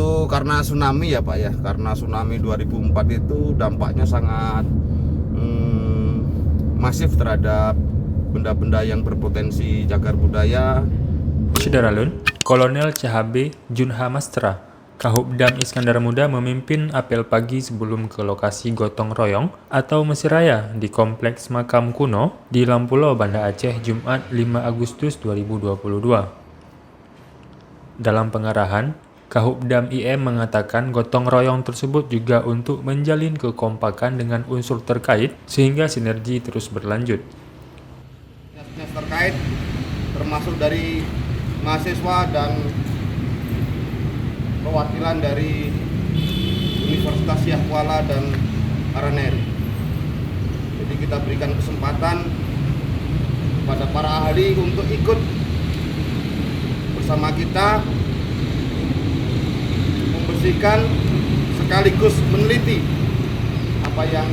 Itu karena tsunami ya Pak ya, karena tsunami 2004 itu dampaknya sangat masif terhadap benda-benda yang berpotensi cagar budaya. Syederalun, Kolonel CHB Junhamastra, Kahubdam Iskandar Muda memimpin apel pagi sebelum ke lokasi gotong royong atau Mesir Raya di Kompleks Makam Kuno di Lampulo, Banda Aceh, Jumat 5 Agustus 2022. Dalam pengarahan, Kahubdam IM mengatakan gotong royong tersebut juga untuk menjalin kekompakan dengan unsur terkait sehingga sinergi terus berlanjut. Dinas terkait termasuk dari mahasiswa dan perwakilan dari Universitas Siak Kuala dan Araneri. Jadi kita berikan kesempatan kepada para ahli untuk ikut bersama kita membersihkan sekaligus meneliti apa yang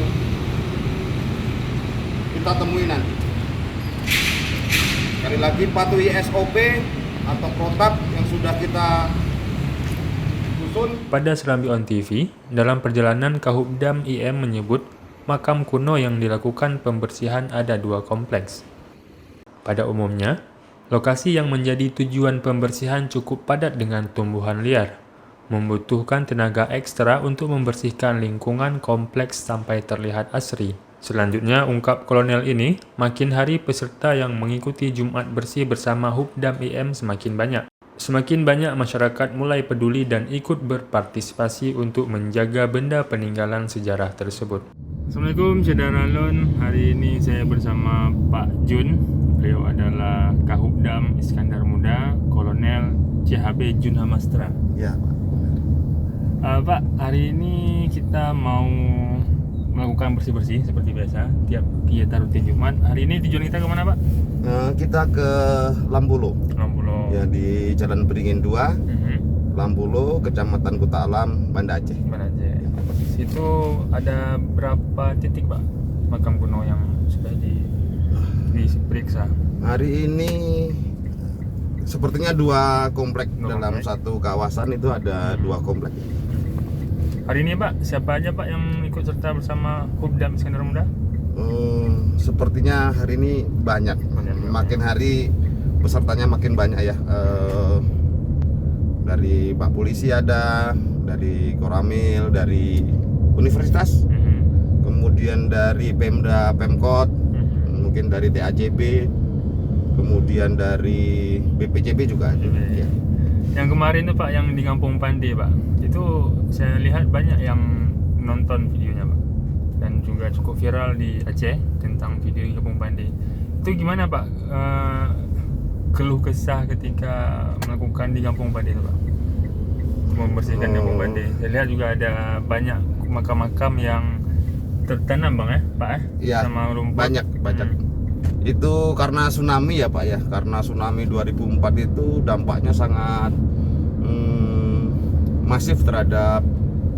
kita temui nanti. Sekali lagi patuhi SOP atau protap yang sudah kita susun. Pada Serambi On TV, dalam perjalanan Kahubdam IM menyebut makam kuno yang dilakukan pembersihan ada 2 kompleks. Pada umumnya, lokasi yang menjadi tujuan pembersihan cukup padat dengan tumbuhan liar, membutuhkan tenaga ekstra untuk membersihkan lingkungan kompleks sampai terlihat asri. Selanjutnya, ungkap kolonel ini, makin hari peserta yang mengikuti Jumat Bersih bersama Hubdam IM semakin banyak. Semakin banyak masyarakat mulai peduli dan ikut berpartisipasi untuk menjaga benda peninggalan sejarah tersebut. Assalamualaikum Syederalun, hari ini saya bersama Pak Jun. Beliau adalah Kahubdam Iskandar Muda, Kolonel CHB Junhamastra. Ya, Pak, hari ini kita mau melakukan bersih-bersih seperti biasa tiap kegiatan rutin Jumat. Hari ini tujuan kita kemana, Pak? kita ke Lampulo. Lampulo. Ya, di Jalan Beringin 2, Lampulo, Kecamatan Kuta Alam, Banda Aceh. Banda Aceh. Situ ada berapa titik, Pak, makam kuno yang sudah diperiksa? Hari ini sepertinya 2 komplek dalam komplek. satu kawasan itu ada 2 komplek. Hari ini, Pak, siapa aja, Pak, yang ikut serta bersama Hubdam Iskandar Muda? Sepertinya hari ini banyak. Makin hari pesertanya makin banyak ya. Dari Pak Polisi ada, dari Koramil, dari Universitas, kemudian dari Pemda Pemkot, mungkin dari TAJB, kemudian dari BPJB juga ada. Ya. Yang kemarin tuh, Pak, yang di Kampung Pande, Pak, itu saya lihat banyak yang nonton videonya, Pak, dan juga cukup viral di Aceh tentang video di Kampung Pande. Itu gimana, Pak, keluh kesah ketika melakukan di Kampung Pande itu, Pak, membersihkan Kampung Pande? Saya lihat juga ada banyak makam-makam yang tertanam, Bang, Pak, Ya, sama rumput. banyak. Itu karena tsunami ya Pak ya, karena tsunami 2004 itu dampaknya sangat masif terhadap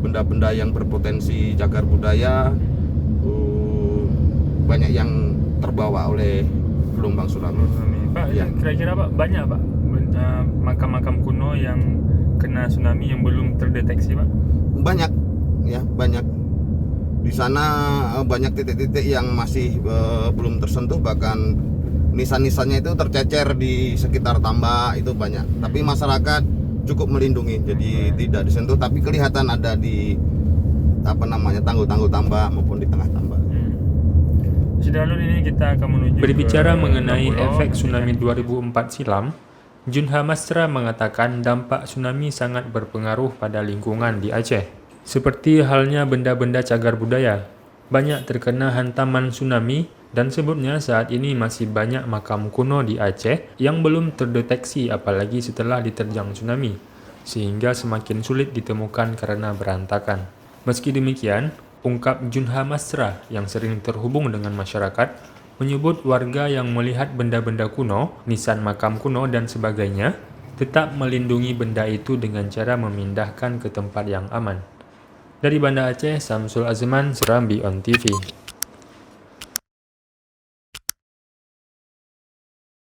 benda-benda yang berpotensi cagar budaya. Banyak yang terbawa oleh gelombang tsunami. Pak, Ya. kira-kira, Pak, banyak, Pak, makam-makam kuno yang kena tsunami yang belum terdeteksi, Pak? Banyak ya, banyak. Di sana banyak titik-titik yang masih belum tersentuh, bahkan nisan-nisannya itu tercecer di sekitar tambak, itu banyak. Tapi masyarakat cukup melindungi, jadi tidak disentuh, tapi kelihatan ada di tanggul-tanggul tambak maupun di tengah tambak. Syederalun, ini kita akan menuju. Berbicara mengenai efek tsunami 2004 silam, Junhamastra mengatakan dampak tsunami sangat berpengaruh pada lingkungan di Aceh. Seperti halnya benda-benda cagar budaya, banyak terkena hantaman tsunami dan sebutnya saat ini masih banyak makam kuno di Aceh yang belum terdeteksi apalagi setelah diterjang tsunami, sehingga semakin sulit ditemukan karena berantakan. Meski demikian, ungkap Junhamastra yang sering terhubung dengan masyarakat menyebut warga yang melihat benda-benda kuno, nisan makam kuno dan sebagainya, tetap melindungi benda itu dengan cara memindahkan ke tempat yang aman. Dari Banda Aceh, Samsul Azman, Serambi On TV.